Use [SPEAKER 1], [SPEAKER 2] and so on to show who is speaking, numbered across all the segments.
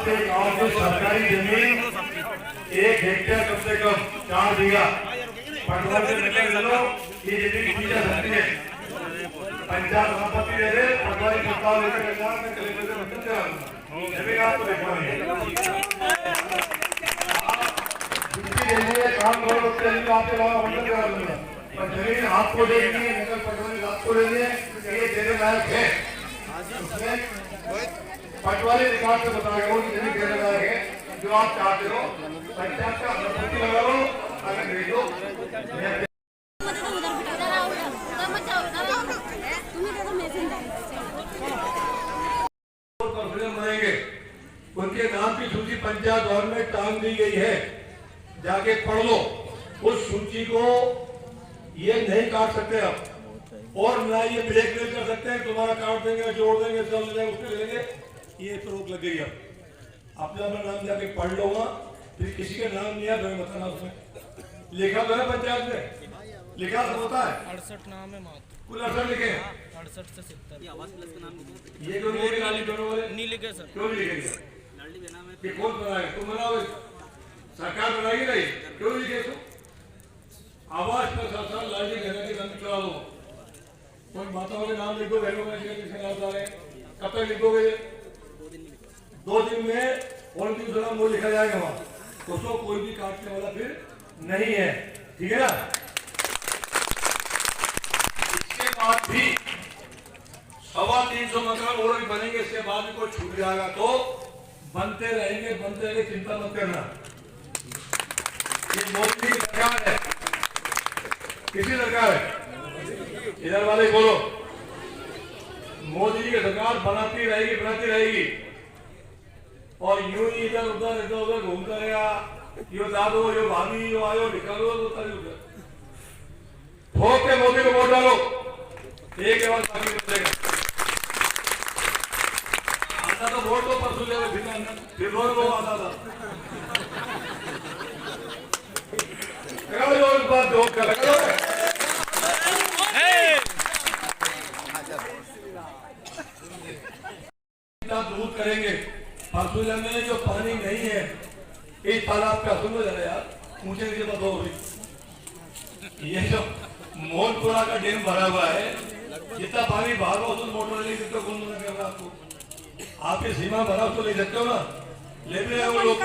[SPEAKER 1] आपके गांव की सरकारी जमीन 1 हेक्टेयर कम से कम 4 बीघा पटवार से मिलने लो, ये जमीन की जा सकती है। पंचायत संपत्ति दे दे, पटवारी प्रस्ताव लेकर कल्याण में कलेक्टर से मतलब क्या जमीन आपको देखवानी है। काम करो तो आपके अलावा मतलब क्या दूंगा, पर जमीन आपको देनी है, नगर पटवारी आपको देनी है, ये देने लायक है। पटवारी रिकॉर्ड से बताएगा वो जमीन देने लायक है, जो आप चाहते हो पंचायत का संपत्ति लगा लो, अगर खरीदो बनाएंगे। उनके नाम की सूची पंचायत भवन में टांग दी गई है, जाके पढ़ लो। उस सूची को ये नहीं काट सकते आप, और ना ये ब्लैकमेल कर सकते हैं, तुम्हारा काट देंगे, जोड़ देंगे, सब ले जाएंगे, उसके लेंगे, ये तो रोक लग गई। अब अपना नाम जाके पढ़ लो, फिर किसी का नाम नहीं है तो बताना। उसमें लिखा तो है पंचायत में, लिखा तो होता है
[SPEAKER 2] 68 नाम है मात्र,
[SPEAKER 1] कुल 68 लिखे,
[SPEAKER 2] 68 से 70
[SPEAKER 3] आवास प्लस का नाम लिखो।
[SPEAKER 1] ये क्यों नहीं लिखे? लाली दोनों वाले
[SPEAKER 2] नहीं लिखे सर,
[SPEAKER 1] क्यों नहीं लिखेंगे?
[SPEAKER 3] लाली बेना में
[SPEAKER 1] ये कौन बनाएगा? तुम बनाओ, सरकार बनाएगी नहीं, क्यों नहीं लिखे? तो आवास पर सरकार लाली बेना के नाम चला लो, कोई माताओं के नाम लिखो, बहनों का किसके नाम डाले, कब तक लिखोगे? 2 दिन में और दिन नाम वो लिखा जाएगा वहाँ, उसको कोई भी काटने वाला फिर नहीं है, ठीक है ना? इसके बाद भी 325 मकान और भी बनेंगे, इसके बाद भी कोई छूट जाएगा तो बनते रहेंगे, चिंता मत करना। ये मोदी की सरकार है, किसी सरकार है? इधर वाले बोलो, मोदी की सरकार बनाती रहेगी, और यूं ही इधर उधर घूमता रहेगा, यो दादो, यो भाभी, यो आयो, निकालो, ठोक के मोदी को वोट डालो, एक के बाद बाकी बचेगा। आता तो वोट तो परसों ले, फिर वोट को आता था इस बात जोड़ कर दूर करेंगे। परसों में जो पानी नहीं है इस तालाब का, सुनो जरा यार, ऊंचे नीचे मत हो। ये जो मोहनपुरा का डैम भरा हुआ है, जितना पानी बाहर हो तो मोटर ले सकते हो, आपको आपकी सीमा भरा उसको ले सकते हो ना, ले भी रहे हो लोग,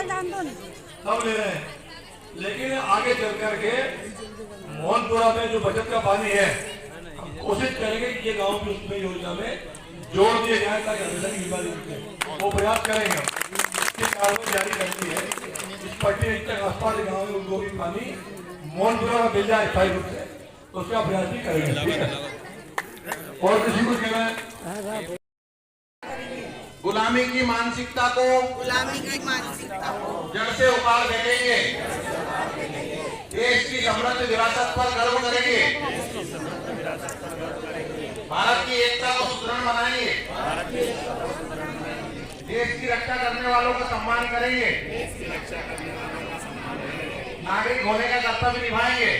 [SPEAKER 1] सब ले रहे हैं। लेकिन आगे चल करके मोहनपुरा में जो बचत का पानी है, हम कोशिश करेंगे कि ये गाँव की उसमें योजना में जोड़ दिए जाए, ताकि हमेशा की बीमारी वो प्रयास करेंगे। इसकी कार्रवाई जारी करनी है, इस पट्टी तक आसपास गाँव में उनको भी पानी मोहनपुरा में मिल जाए स्थायी रूप से, तो उसका प्रयास भी करेंगे। और किसी को कहना है
[SPEAKER 4] गुलामी की मानसिकता को जड़ से उखाड़ फेंकेंगे, देश की समृद्ध विरासत पर गर्व करेंगे, भारत की एकता को सुदृढ़ बनाएंगे, देश की रक्षा करने वालों का सम्मान करेंगे, नागरिक होने का कर्तव्य निभाएंगे,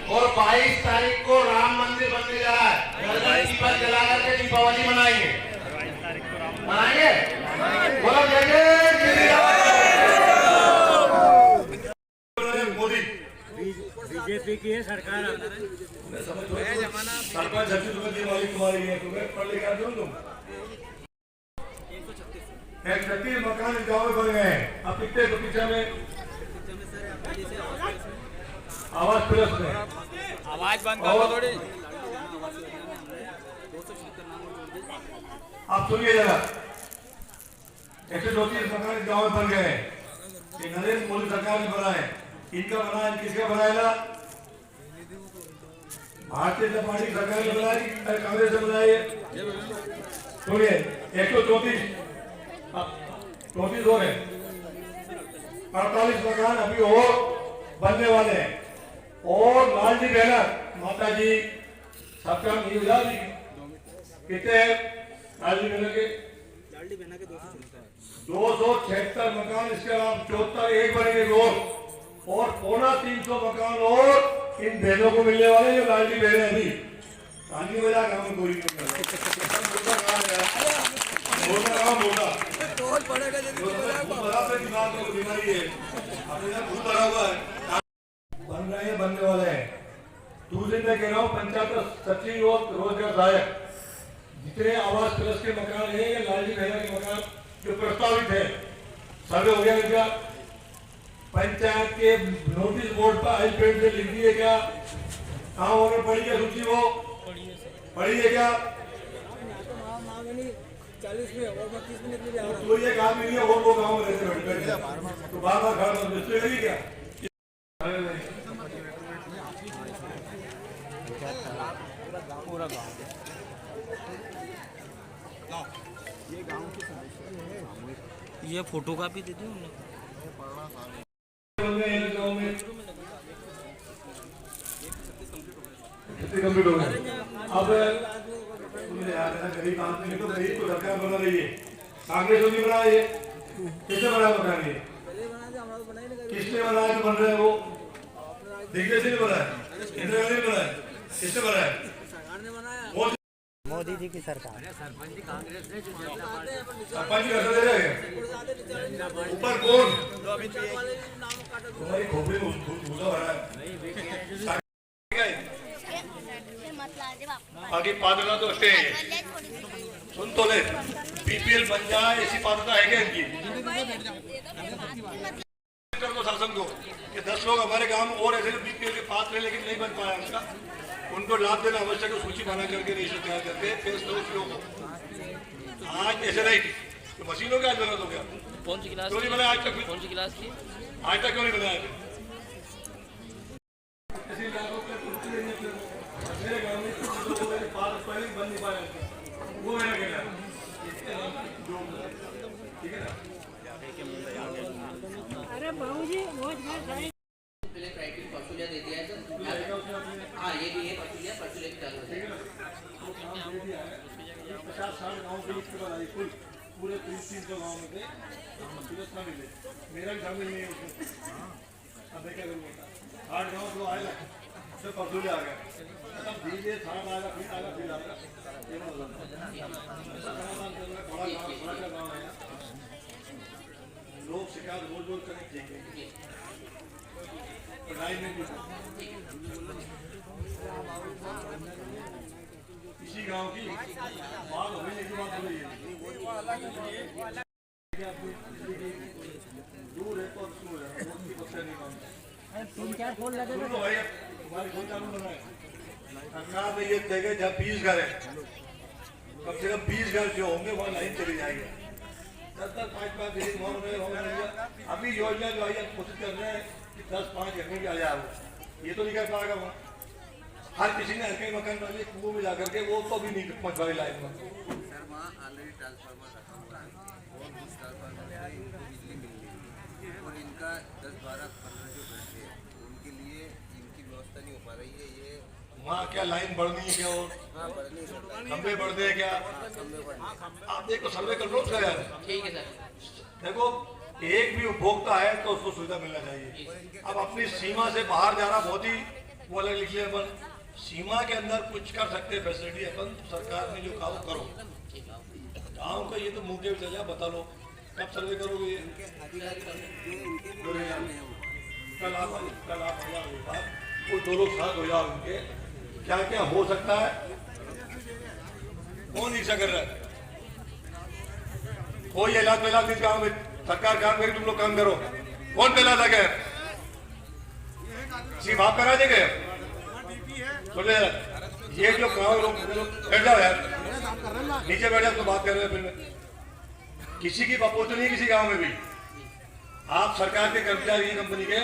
[SPEAKER 4] और 22 तारीख को राम मंदिर बनने जा रहा है, दीपक जला करके दीपावली मनाएंगे। बोलो जय जय श्री राम। मोदी
[SPEAKER 2] बीजेपी की है सरकार,
[SPEAKER 1] सरकार छत्तीसगढ़ वाली तुम्हारी है, तुम्हें पढ़ लिखा दो तुम। 136 मकान इस गाँव में बन गए हैं। अब कितने बगीचा में आवास प्लस में
[SPEAKER 2] आवाज बंद करो थोड़ी।
[SPEAKER 1] आप सुनिए जरा, 134 मकान इस गाँव में बन गए हैं, नरेंद्र मोदी सरकार ने बनाए। इनका बनाया, किसका बनाएगा? भारतीय जनता पार्टी की सरकार ने बनाई, कांग्रेस ने बनाई। सुनिए, 134 और है, 48 मकान अभी और बनने वाले हैं। और लालजी बहना माता जी सबका नहीं, कितने लालजी बहना के 276 मकान, इसके अलावा 74 एक बनेंगे रोड, और 350 मकान और इन बहनों को मिलने वाले जो लालजी बहन अभी ताली बजा काम कोई नहीं कर रहा। दिमाग में बीमारी है, खूब भरा हुआ है, बन रहे हैं, बनने वाले हैं। दूसरे मैं कह रहा हूँ पंचायत सचिव और रोजगार सहायक जितने आवास प्लस के मकान है या लालजी मेहरा के मकान जो प्रस्तावित है, सर्वे हो गया क्या? पंचायत के नोटिस बोर्ड पर आई पेन से लिख दिए क्या? कहाँ उन्होंने पढ़ी क्या सूची? वो पढ़ी है क्या?
[SPEAKER 2] 40 में और 32 मिनट में
[SPEAKER 1] तो ये काम नहीं है, और वो गाँव में रहते बैठ तो बार बार खड़ा लगी क्या?
[SPEAKER 2] पूरा गाँव ये फोटो कॉपी दे दी हमने।
[SPEAKER 1] कंप्लीट हो गया। अब गरीब आदमी तो गरीब को सरकार बना रही है, कांग्रेस नहीं बना रही है। किसने बनाया मकान? ये किसने बनाया? जो बन रहे हैं वो दिग्गज ने बनाया, इंदिरा गांधी ने बनाया, किसने बनाया?
[SPEAKER 2] मोदी जी की सरकार।
[SPEAKER 1] सरपंच जी कैसे दे रहे हैं? ऊपर कौन? तुम्हारी खोपड़ी में भूसा भरा है। आगे पात्रता तो स्टे सुन तो ले, बीपीएल बन जाए ऐसी पात्रता है क्या इनकी? तो शासन को कि 10 लोग हमारे गांव में और ऐसे बीपीएल के पात्र है लेकिन नहीं बन पाया उनका, उनको लाभ देना आवश्यक है। सूची बना करके रजिस्टर तैयार करके पेश करो लोगों को। आज ऐसे नहीं तो मशीनों का आज बना हो गया।
[SPEAKER 2] कौन सी क्लास?
[SPEAKER 1] क्यों नहीं बनाया आज तक?
[SPEAKER 2] कौन सी क्लास की?
[SPEAKER 1] आज तक क्यों नहीं बनाया? मेरे गाँव में पहले बन नहीं पाया वो मेरा कहना है। ठीक है ना?
[SPEAKER 5] अरे बाबूजी बहुत
[SPEAKER 3] पहले प्राइवेट पर्सुलिया दे दिया है सर। हाँ ये भी है पर्सुलिया चालू है।
[SPEAKER 1] 50-60 गाँव के कुल पूरे 300 गाँव में थे, मिले मेरा भी शामिल नहीं है उसमें। अब देखा करूँगा 8 गाँव जो आएगा उसमें पर्सुलिया आ गया, धीरे 60 आएगा, फिर आएगा, फिर आएगा। बड़ा गाँव है, लोग शिकायत रोज करें ठीक है। इसी गांव की बात हो गई, बात हो रही है दूर है तो भाई तुम्हारी फोन चालू बनाए सरकार ने ये देगा जब 20 घर है, कम से कम 20 घर जो होंगे वहाँ लाइन चली जाएगी। 10-10, 5-5 अभी योजना जो आई कोशिश कर रहे हैं 10-5 घर में भी आ जाए। ये तो नहीं कर पाएगा वहाँ, हर किसी ने हल्के मकान वाले कुओं में जाकर के वो तो भी नहीं पहुँच पाए लाइन में।
[SPEAKER 6] सर वहाँ ऑलरेडी ट्रांसफार्मर रखा हुआ है और उस ट्रांसफार्मर से इनको बिजली मिल रही है और इनका 10-12-15 जो घर है उनके लिए इनकी व्यवस्था नहीं हो पा रही है। ये
[SPEAKER 1] वहाँ क्या लाइन बढ़नी है क्या? और
[SPEAKER 6] हाँ बढ़नी है,
[SPEAKER 1] खंबे बढ़ते हैं क्या? आप देखो सर्वे कर लो सर यार।
[SPEAKER 3] ठीक है सर।
[SPEAKER 1] देखो एक भी उपभोक्ता है तो उसको सुविधा मिलना चाहिए। अब अपनी सीमा से बाहर जाना बहुत ही वो अलग लिख लिया अपन, सीमा के अंदर कुछ कर सकते हैं फैसिलिटी अपन, सरकार ने जो कहा वो करो। गाँव का ये तो मुँह के चला बता लो कब सर्वे करोगे? ये कल आप वो 2 लोग साथ हो जाओ उनके क्या क्या हो सकता है। कौन ईर्षा कर रहा है? कोई इलाज मिला नहीं गाँव में, सरकार काम करी तुम लोग काम करो। कौन पहला था क्या? सिर्फ आप करा देंगे? बोले ये जो गाँव लोग बैठ जाओ यार, नीचे बैठ जाओ तो बात कर रहे हैं। फिर किसी की बपोत नहीं किसी गाँव में भी। आप सरकार के कर्मचारी कंपनी के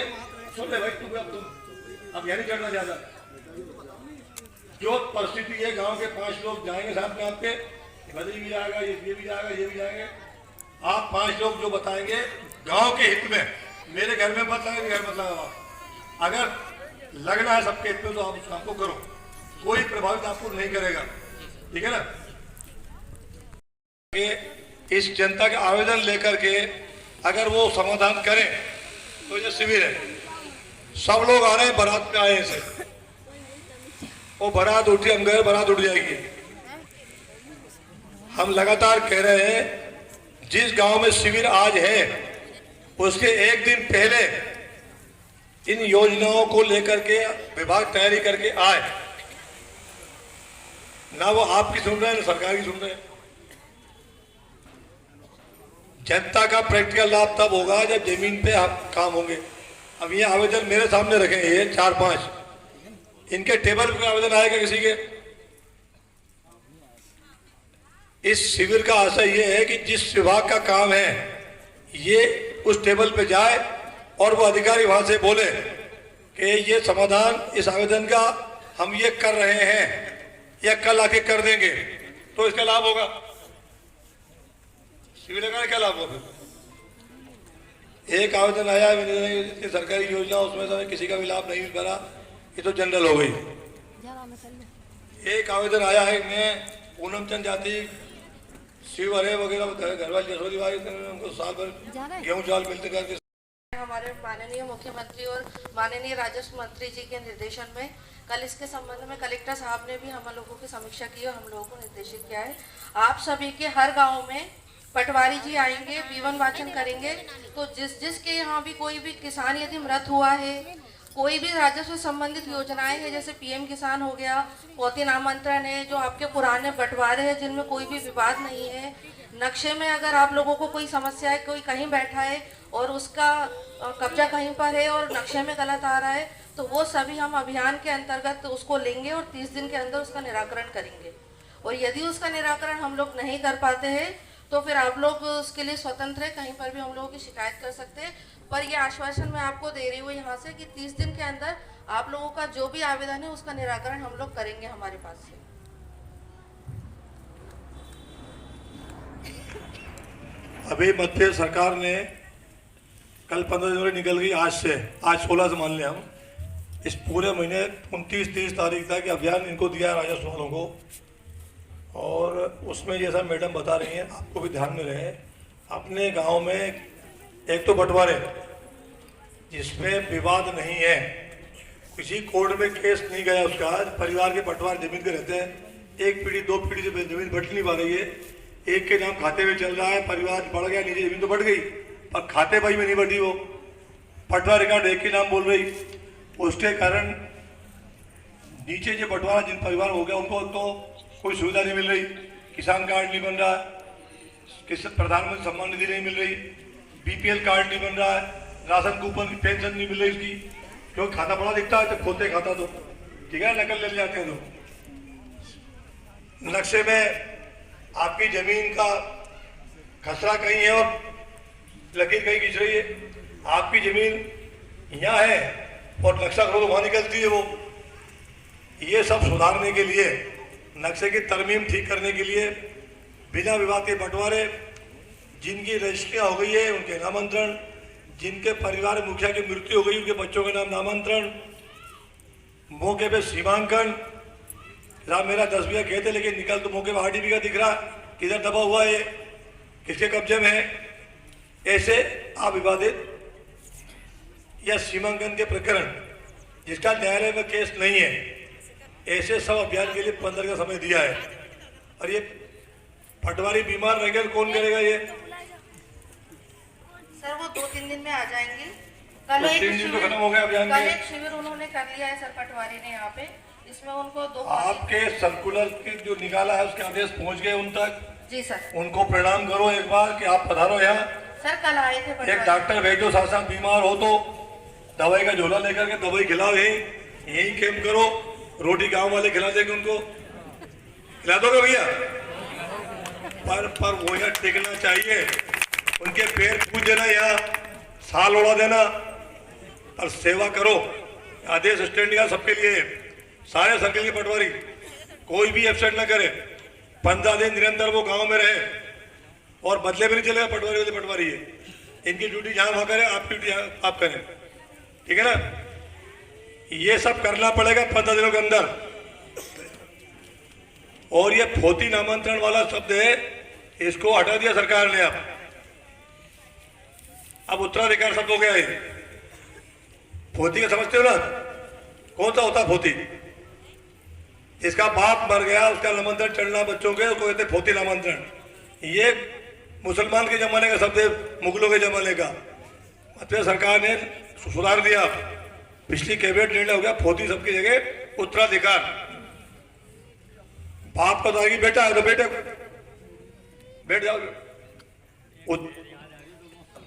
[SPEAKER 1] सुन ले भाई, तुम अब यह नहीं चढ़ना ज्यादा। जो परिस्थिति है गांव के 5 लोग जाएंगे साथ में आपके, बदली भी जाएगा, ये भी जाएगा, ये भी जाएंगे। आप 5 लोग जो बताएंगे गांव के हित में, मेरे घर में मत लगे, घर मत लगा। अगर लगना है सबके हित में तो आप उस काम को करो, कोई प्रभावित आपको नहीं करेगा। ठीक है ना? इस जनता के आवेदन लेकर के अगर वो समाधान करें तो ये शिविर है, सब लोग आ रहे हैं, बारात में आए हैं, वो बारात उठी, हम गए, बारात उठ जाएगी। हम लगातार कह रहे हैं जिस गांव में शिविर आज है उसके एक दिन पहले इन योजनाओं को लेकर के विभाग तैयारी करके आए। ना वो आपकी सुन रहे हैं ना सरकार की सुन रहे हैं। जनता का प्रैक्टिकल लाभ तब होगा जब जमीन पे काम होंगे। अब ये आवेदन मेरे सामने रखे हैं, ये 4-5, इनके टेबल पे आवेदन आएगा किसी के? इस शिविर का आशय ये है कि जिस विभाग का काम है ये उस टेबल पे जाए और वो अधिकारी वहां से बोले कि ये समाधान इस आवेदन का हम ये कर रहे हैं या कल आके कर देंगे, तो इसका लाभ होगा। शिविर का क्या लाभ होगा? एक आवेदन आया मैंने सरकारी योजना, उसमें से किसी का भी लाभ नहीं मिल रहा, ये तो जनरल हो गई। एक आवेदन आया है मैं पूनम चंद जाति शिव अरे वगैरह घर वाले जसोरी भाई उनको साल भर गेहूं चावल मिलते करके।
[SPEAKER 5] हमारे माननीय मुख्यमंत्री और माननीय राजस्व मंत्री जी के निर्देशन में कल इसके संबंध में कलेक्टर साहब ने भी हम लोगों की समीक्षा की और हम लोगों को निर्देशित किया है। आप सभी के हर गांव में पटवारी जी आएंगे, विवरण वाचन करेंगे। तो जिसके यहाँ भी कोई भी किसान यदि मृत हुआ है, कोई भी राजस्व संबंधित योजनाएं हैं जैसे पीएम किसान हो गया, पोती नामांतरण है, जो आपके पुराने बंटवारे हैं जिनमें कोई भी विवाद नहीं है, नक्शे में अगर आप लोगों को कोई समस्या है, कोई कहीं बैठा है और उसका कब्जा कहीं पर है और नक्शे में गलत आ रहा है, तो वो सभी हम अभियान के अंतर्गत उसको लेंगे और 30 दिन के अंदर उसका निराकरण करेंगे। और यदि उसका निराकरण हम लोग नहीं कर पाते हैं तो फिर आप लोग उसके लिए स्वतंत्र है, कहीं पर भी हम लोगों की शिकायत कर सकते हैं। पर ये आश्वासन मैं आपको दे रही हूँ यहाँ से कि 30 दिन के अंदर आप लोगों का जो भी आवेदन है उसका निराकरण हम लोग करेंगे हमारे पास से।
[SPEAKER 1] अभी मध्य सरकार ने कल 15 जनवरी निकल गई, आज 16 से मान लें हम, इस पूरे महीने 29-30 तारीख तक अभियान इनको दिया है राजस्व वालों को। और उसमें जैसा मैडम बता रही हैं आपको भी ध्यान में रहे, अपने गांव में एक तो बंटवारे जिसमें विवाद नहीं है, किसी कोर्ट में केस नहीं गया उसका, परिवार के बंटवारे जमीन के रहते हैं, एक पीढ़ी 2 पीढ़ी से जमीन बंट नहीं पा रही है, एक के नाम खाते में चल रहा है, परिवार बढ़ गया, नीचे जमीन तो बढ़ गई पर खाते भाई में नहीं बढ़ी, वो बंटवारा रिकॉर्ड एक के नाम बोल रही। उसके कारण नीचे जो बंटवारा जिन परिवार हो गया उनको तो कोई सुविधा नहीं मिल रही, किसान कार्ड नहीं बन रहा है, किसी प्रधानमंत्री सम्मान निधि नहीं मिल रही, बीपीएल कार्ड नहीं बन रहा है, राशन कूपन की पेंशन नहीं मिल रही उसकी, क्योंकि खाता बड़ा दिखता है तो खोते खाता तो ठीक है, नकल ले जाते हैं। तो नक्शे में आपकी जमीन का खसरा कहीं है और लकीर कहीं खींच रही है, आपकी जमीन यहाँ है और नक्शा करो तो वहां निकलती है वो। ये सब सुधारने के लिए, नक्शे की तरमीम ठीक करने के लिए बिना विवाद के बंटवारे, जिनकी रजिस्ट्रियाँ हो गई है उनके नामांतरण, जिनके परिवार मुखिया की मृत्यु हो गई उनके बच्चों के नाम नामांतरण, मौके पे सीमांकन। मेरा 10 बीघा खेत है लेकिन निकल तो मौके पर 8 बीघा दिख रहा, किधर दबा हुआ है, किसके कब्जे में है, ऐसे अविवादित या सीमांकन के प्रकरण जिसका न्यायालय में केस नहीं है, ऐसे सब अभियान के लिए 15 का समय दिया है। और ये पटवारी बीमार रहेगा कौन करेगा ये?
[SPEAKER 5] सर वो 2-3 दिन में आ जाएंगे। कल
[SPEAKER 1] तो 3 दिन तो खत्म हो गया अभियान
[SPEAKER 5] कल
[SPEAKER 1] के।
[SPEAKER 5] एक शिविर उन्होंने कर लिया है सर पटवारी ने यहाँ पे, इसमें उनको 2
[SPEAKER 1] आपके सर्कुलर के जो निकाला है उसके आदेश पहुंच गए उन तक?
[SPEAKER 5] जी सर।
[SPEAKER 1] उनको प्रणाम करो एक बार कि आप पधारो यहाँ।
[SPEAKER 5] सर कल आए थे
[SPEAKER 1] एक डॉक्टर भेजो, साथ बीमार हो तो दवाई का झोला लेकर के दवाई खिलाओ, यही कैंप करो, रोटी गांव वाले खिला देंगे उनको, खिला दोगे भैया? पर वो यहाँ टिकना चाहिए, उनके पैर पूज देना, यहाँ साल उड़ा देना और सेवा करो। आदेश स्टैंड का सबके लिए, सारे सर्कल के पटवारी कोई भी एब्सेंट ना करे, 15 दिन निरंतर वो गांव में रहे और बदले भी नहीं चलेगा। पटवारी वाले पटवारी है, इनकी ड्यूटी जहां वहां करें, आपकी ड्यूटी आप करें, ठीक है ना? ये सब करना पड़ेगा 15 दिनों के अंदर। और ये फोती नामांतरण वाला शब्द है, इसको हटा दिया सरकार ने। अब उत्तराधिकार शब्द हो गया है। फोती का समझते हो ना, कौन सा होता फोती? इसका बाप मर गया, उसका नामांतरण चढ़ना बच्चों के, उसको कहते फोती नामांतरण। ये मुसलमान के जमाने का शब्द है, मुगलों के जमाने का। मध्य सरकार ने सुधार दिया, पिछली कैबिनेट निर्णय हो गया फौजी सबकी जगह उत्तराधिकार। बाप का तो आगे बेटा है तो बेटे बैठ जाओ,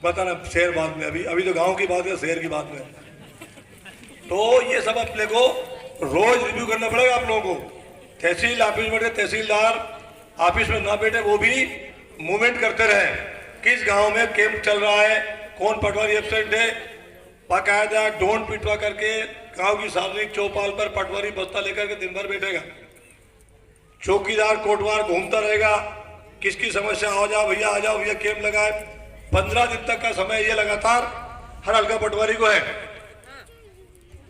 [SPEAKER 1] बताना शहर बाद में, अभी तो गांव की बात है, शहर की बात में। तो ये सब अपने को रोज रिव्यू करना पड़ेगा आप लोगों को। तहसील ऑफिस में बैठे, तहसीलदार ऑफिस में ना बैठे, वो भी मूवमेंट करते रहे, किस गांव में कैंप चल रहा है, कौन पटवारी एब्सेंट है, बाकायदा ढोंड पिटवा करके गांव की सार्वजनिक चौपाल पर पटवारी बस्ता लेकर के दिन भर बैठेगा, चौकीदार कोटवार घूमता रहेगा, किसकी समस्या आ जाओ भैया कैंप लगाए। 15 दिन तक का समय ये लगातार हर हल्का पटवारी को है।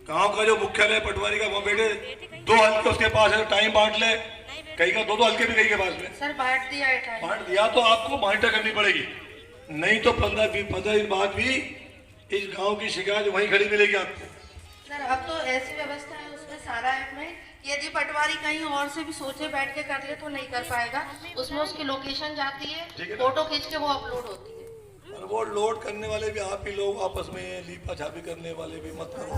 [SPEAKER 1] गांव का जो मुख्यालय पटवारी का वो बैठे, 2 हल्के उसके पास है, टाइम बांट ले, कहीं का 2 हल्के भी कहीं के पास में
[SPEAKER 5] सर बांट दिया है टाइम।
[SPEAKER 1] बांट दिया तो आपको मॉनिटर करनी पड़ेगी, नहीं तो 15 दिन बाद भी इस गांव की शिकायत वहीं खड़ी मिलेगी आपको।
[SPEAKER 5] सर अब तो ऐसी व्यवस्था है उसमें सारा ऐप में, यदि पटवारी कहीं और से भी सोचे बैठ के कर ले तो नहीं कर पाएगा, उसमें उसकी लोकेशन जाती है, फोटो खींच के वो अपलोड होती है।
[SPEAKER 1] और वो लोड करने वाले भी आप ही लोग आपस में लीपा छापी करने वाले भी मत करो,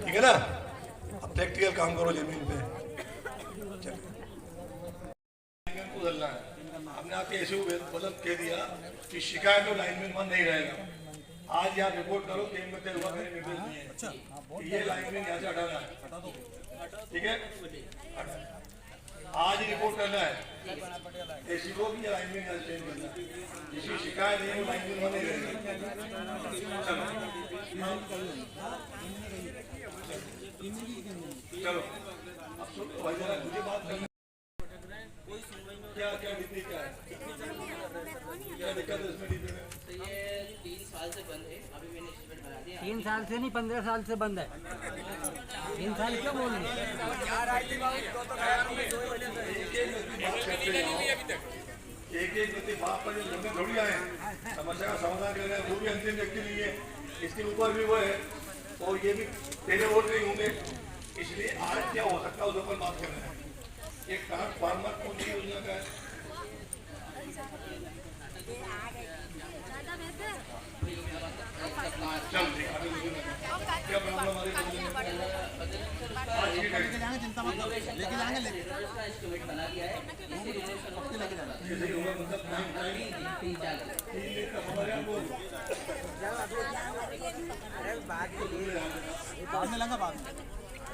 [SPEAKER 1] ठीक है ना। अब प्रैक्टिकल काम करो जमीन पे। बदलना है, हमने आपके ऐसे मतलब कह दिया कि शिकायत और लाइनमैन वहां नहीं रहेगा। आज यहाँ रिपोर्ट करो कि इनमें हुआ मेरे निर्देश दिए हैं। अच्छा, ये लाइनमैन यहाँ से हटाना है, ठीक है। आज ही रिपोर्ट करना है एसी को भी, लाइनमैन यहाँ से चेंज करना है, जिसकी शिकायत है वो लाइनमैन वहां नहीं रहेगा। चलो अब सुनो भाई जरा मुझे बात करना, क्या दिक्कत क्या है, क्या दिक्कत है इसमें डीपी में?
[SPEAKER 3] तो ये 3 साल से बंद है, अभी मैंने एस्टिमेट बना दिया।
[SPEAKER 2] 3 साल से नहीं 15 साल से बंद है। 3 साल क्यों बोल रहे?
[SPEAKER 1] एक व्यक्ति बाप पर जो थोड़ी आए समस्या का समाधान कर रहे हैं, वो भी अंतिम व्यक्ति नहीं है, इसके ऊपर भी वो है, और ये भी पहले वोट नहीं होंगे, इसलिए आज क्या हो सकता है उस ऊपर बात कर रहे हैं। एक ट्रांसफार्मर कौन सी योजना का है? चल ठीक है, क्या प्रॉब्लम आ रही है?
[SPEAKER 3] लेके जाएंगे एस्टिमेट बना दिया है, इसी रिनोवेशन लेके जाना है।
[SPEAKER 1] जैसे होगा मतलब
[SPEAKER 3] 3-4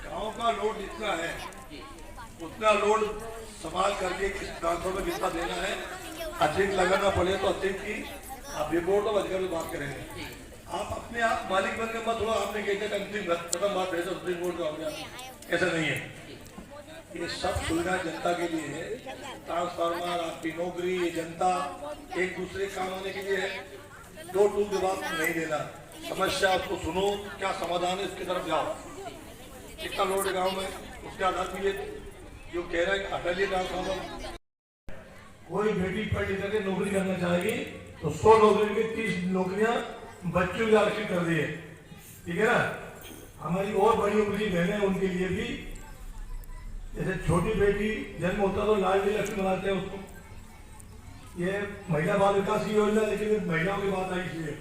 [SPEAKER 1] गाँव का लोड जितना है उतना लोड संभाल करके किस ट्रांसफर में कितना देना है, अतिरिक्त लगाना पड़े तो अतिरिक्त की आप रिपोर्ट तो बचकर बात करेंगे। आप अपने आप मालिक बन के मत थोड़ा आपने कहते अंतिम खत्म बात है तो सुप्रीम कोर्ट का हो गया, ऐसा नहीं है। ये सब सुविधा जनता के लिए है, ट्रांसफार्मर, आपकी नौकरी, ये जनता एक दूसरे काम आने के लिए है। 2 टूक जवाब नहीं देना, समस्या आपको सुनो, क्या समाधान है इसकी तरफ जाओ। कितना लोड है गाँव में उसके आधार पर ये जो कह रहा है हटा लिए ट्रांसफार्मर। कोई बेटी पढ़ लिख करके नौकरी करना चाहेगी तो 100 नौकरी की 30 नौकरियां बच्चों को आरक्षित कर दी है, ठीक है ना। हमारी और बड़ी उम्री बहनें उनके लिए भी, जैसे छोटी बेटी जन्म होता तो लाडली लक्ष्मी बनाते हैं उसको, ये महिला बाल विकास की योजना, लेकिन महिलाओं की बात आई इसलिए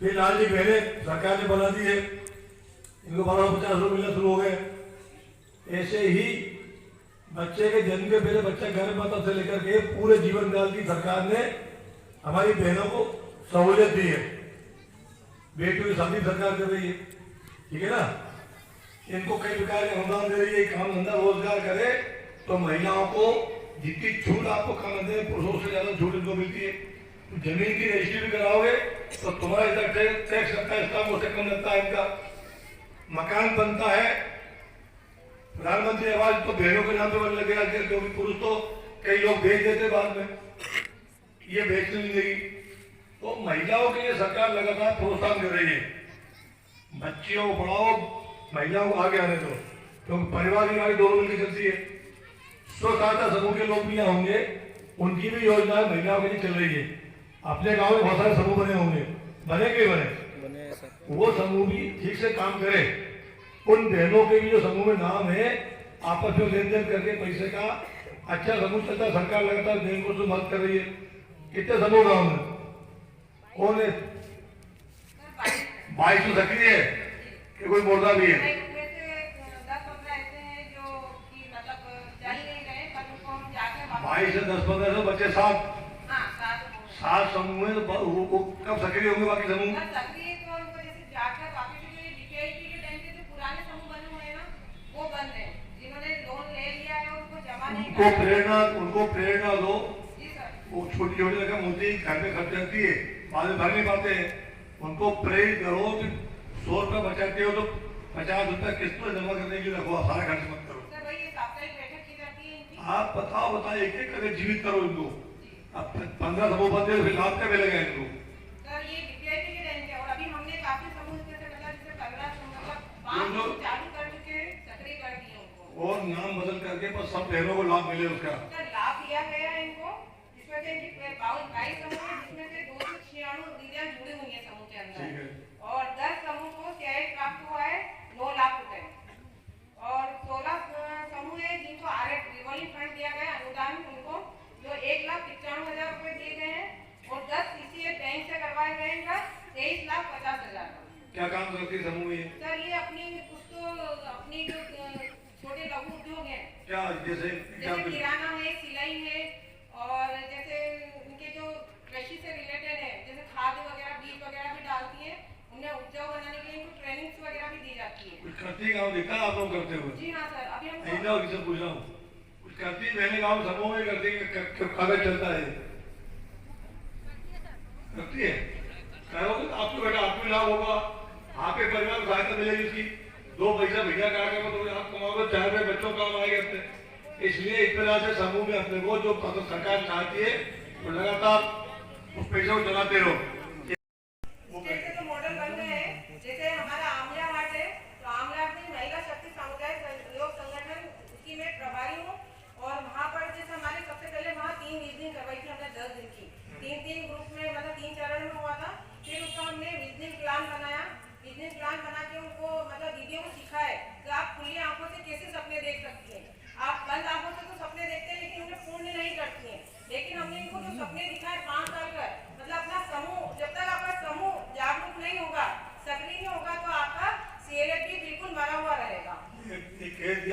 [SPEAKER 1] फिर लाडली बहनें सरकार ने बना दी है, इनको 1250 रुपये मिलना शुरू हो गए। ऐसे ही बच्चे के जन्म के पहले बच्चा गर्भ माता से लेकर के पूरे जीवन काल की सरकार ने हमारी बहनों को सहूलियत दी है। बेटियों की शादी सरकार कर रही है, ठीक है ना। इनको कई प्रकार के अनुदान दे रही है, काम धंधा रोजगार करे तो महिलाओं को जितनी छूट आपको काम धंधे में पुरुषों से ज्यादा छूट इनको मिलती है। तो जमीन की रजिस्ट्री भी कराओगे तो तुम्हारा इतना टैक्स लगता है, इसका मुझसे कम लगता है इनका। मकान बनता है, प्रधानमंत्री आवास तो बहनों के नाम पे बनने लगे, क्योंकि पुरुष तो कई लोग भेज देते बाद में, ये बेचने नहीं देगी। तो महिलाओं के लिए सरकार लगातार प्रोत्साहन कर रही है, बच्चियों को पढ़ाओ, महिलाओं को आगे आने दो, क्योंकि परिवार की गाड़ी दोनों मिलकर चलती है। स्व सहायता समूह के लोग भी यहाँ होंगे, उनकी भी योजनाएं महिलाओं के लिए चल रही है। अपने गाँव में बहुत सारे समूह बने होंगे, बने के बने वो समूह भी ठीक से काम करे। उन बहनों के भी जो समूह में नाम है, आपस में लेन देन करके पैसे का अच्छा समूह चलता है, सरकार लगातार बैंकों से मदद कर रही है। कितने समूह गाँव में? कौन है? 22 तो सक्रिय है कि कोई मुर्दा भी है? 22 से 10-15 सौ बच्चे 7 समूह है, तो वो कब सक्रिय होंगे बाकी समूह? उनको प्रेरणा दो। वो छोटी छोटी रकम होती है, घर में खर्च जाती है, बाद में भर नहीं पाते हैं। उनको प्रेरित करो कि 100 रुपया बचाते हो तो 50 रुपया किस्त पर जमा करने के लिए रखो, सारा खर्च मत करो। आप बताओ एक एक करके जीवित करो इनको। अब 15 समूह बनते तो फिर लाभ क्या मिलेगा इनको? और नाम बदल करके पर सब बहनों को लाभ मिले उसका
[SPEAKER 7] लाभ दिया गया है इनको, जिसमें से इनकी 22 समूह है, जिसमें से 296 दीदियां जुड़ी हुई है समूह के अंदर, और 10 समूह को चयन प्राप्त हुआ है 9 लाख रुपए, और 16 समूह है जिनको आरएफ रिवॉल्विंग फंड दिया गया अनुदान उनको, जो 1,95,000 रुपए दिए गए हैं, और 10 सीसीए बैंक से करवाए गए इनका 23,50,000।
[SPEAKER 1] क्या काम करती है समूह ये?
[SPEAKER 7] सर ये अपनी कुछ तो अपनी जो छोटे लघु उद्योग है,
[SPEAKER 1] क्या जैसे
[SPEAKER 7] किराना है, सिलाई है, और जैसे उनके जो कृषि से रिलेटेड है, जैसे खाद वगैरह बीज वगैरह भी डालती है, उन्हें उपजाऊ बनाने के लिए इनको ट्रेनिंग्स वगैरह भी दी जाती है।
[SPEAKER 1] कुछ करती गाँव देखा आप लोग करते हुए?
[SPEAKER 7] जी हाँ सर, अभी हम
[SPEAKER 1] पूछ रहा हूँ कुछ करती मैंने गाँव समूह में करती कागज चलता है, करती है? कहोगे तो आपको बेटा आपको लाभ होगा, आपके परिवार को सहायता मिलेगी उसकी, 2 पैसा भैया कहा करो तो आप कमाओगे, 4 रुपए बच्चों काम आएंगे अपने। इसलिए इस तरह से समूह में अपने को जो सरकार चाहती है वो लगातार उस पैसे को चलाते रहो।
[SPEAKER 7] तो मॉडल बन रहे हैं, जैसे हमारा आमला हाट है, तो आमला हाट में महिला शक्ति समुदाय सहयोग संगठन उसकी मैं प्रभारी हूँ, और वहाँ पर जैसे हमारे सबसे पहले वहाँ 3 रीजनिंग करवाई थी हमने 10 दिन की, 3 ग्रुप में, मतलब 3 चरण में हुआ था। फिर उसका हमने रीजनिंग प्लान बनाया, रीजनिंग प्लान बना के उनको मतलब दीदियों को सिखाए कि आप खुली आंखों से कैसे सपने देख सकती हैं। आप बंद आंखों से तो सपने देखते हैं लेकिन उन्हें पूर्ण नहीं करती हैं, लेकिन हमने इनको जो सपने दिखाए 5 साल का, मतलब अपना समूह, जब तक आपका समूह जागरूक नहीं होगा, सक्रिय नहीं होगा, तो आपका सीएलएफ भी बिल्कुल मरा हुआ रहेगा।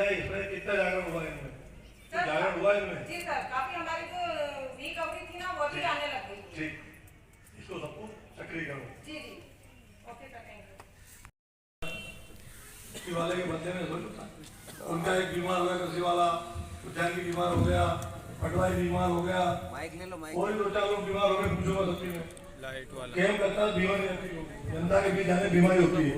[SPEAKER 1] इसमें कितना जागरण हुआ इनमें? जागरण हुआ इनमें?
[SPEAKER 7] जी सर, काफी हमारी जो रिकवरी थी ना वो भी आने लग गई।
[SPEAKER 1] ठीक, इसको सबको सक्रिय करो।
[SPEAKER 7] जी जी, ओके सर, थैंक
[SPEAKER 1] यू। वाले के बंदे में उनका एक बीमार हो गया, कृषि वाला उद्यान की बीमार हो गया, पटवारी बीमार हो गया,
[SPEAKER 6] माइक ले लो, माइक
[SPEAKER 1] और 2-4 लोग बीमार हो गए, पूछो मत सच्ची में कैम करता है, बीमारी आती है, जनता के बीच जाने बीमारी होती है,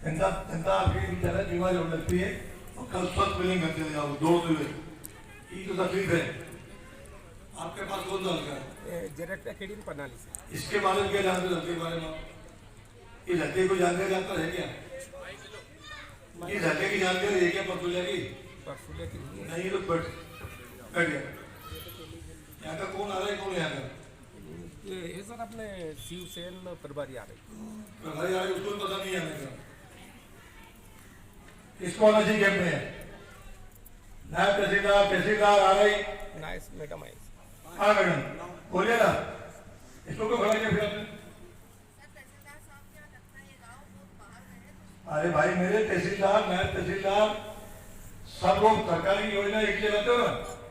[SPEAKER 1] जनता आपके बीच जाने बीमारी होने लगती है, और कल स्वस्थ मिलेंगे घर चले जाओ दौड़ते हुए, ये तो तकलीफ है। आपके पास कौन सा हल्का है?
[SPEAKER 8] डायरेक्ट एकेडमी प्रणाली से।
[SPEAKER 1] इसके बारे में क्या जानते हो? के बारे में ये झटके को जानकारी आपका है क्या? ये झटके की जानकारी है क्या परसुलिया की?
[SPEAKER 8] परसुलिया की
[SPEAKER 1] नहीं तो बैठ गया। यहाँ का कौन आ रहा है, कौन यहाँ का?
[SPEAKER 8] ये सर अपने शिवसेन प्रभारी आ रहे।
[SPEAKER 1] प्रभारी आ रहे, उसको पता नहीं आने का। इसको आना चाहिए कैंप में। नायब तहसीलदार आ रही।
[SPEAKER 8] नाइस मैडम आई।
[SPEAKER 1] हाँ मैडम बोलिए ना, इसको क्यों खड़ा किया फिर आपने? अरे भाई मेरे तहसीलदार, नायब तहसीलदार सब लोग सरकारी योजना एक ले लेते हो ना।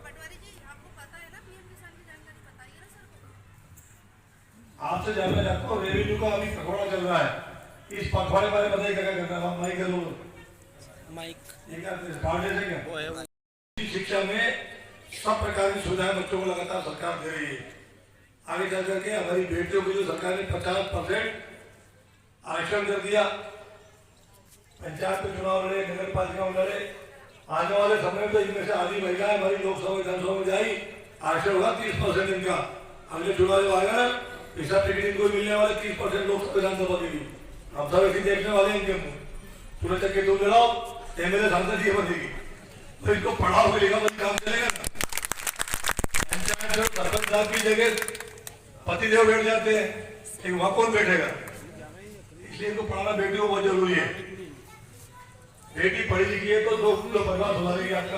[SPEAKER 5] पटवारी जी आपको पता है ना पीएम किसान की जानकारी बताइए ना सर को।
[SPEAKER 1] आपसे जानना चाहता हूँ, रेवेन्यू का अभी पखवाड़ा चल रहा है, इस पखवाड़े बारे में बताइए क्या करना है? माइक करो,
[SPEAKER 8] माइक
[SPEAKER 1] ये क्या कार्ड से क्या? शिक्षा में सब प्रकार की सुविधाएं बच्चों को लगातार सरकार दे रही है। आगे चल करके हमारी बेटियों को जो सरकार ने 50% आरक्षण कर दिया, पंचायत में चुनाव लड़े, नगर पालिका में लड़े, आने वाले समय में तो इनमें से आधी महिलाएं हमारी लोकसभा विधानसभा में जाई, आरक्षण होगा 30% इनका। अगले चुनाव जो आएगा ना, पिछला टिकट इनको मिलने वाले 30% लोकसभा विधानसभा के लिए। हम सब ऐसे देखने वाले इनके मुँह, पूरे चक्के दूर लड़ाओ, एमएलए सांसद ये बनेगी, तो इनको पढ़ाओगे लिखा बस काम चलेगा ना। पंचायत में सरपंच साहब की जगह पतिदेव बैठ जाते हैं, लेकिन वहां कौन बैठेगा? इसलिए इनको पढ़ाना बेटियों को बहुत जरूरी है। बेटी पढ़ी लिखी है तो 2 परिवार सुधारेगी आपका।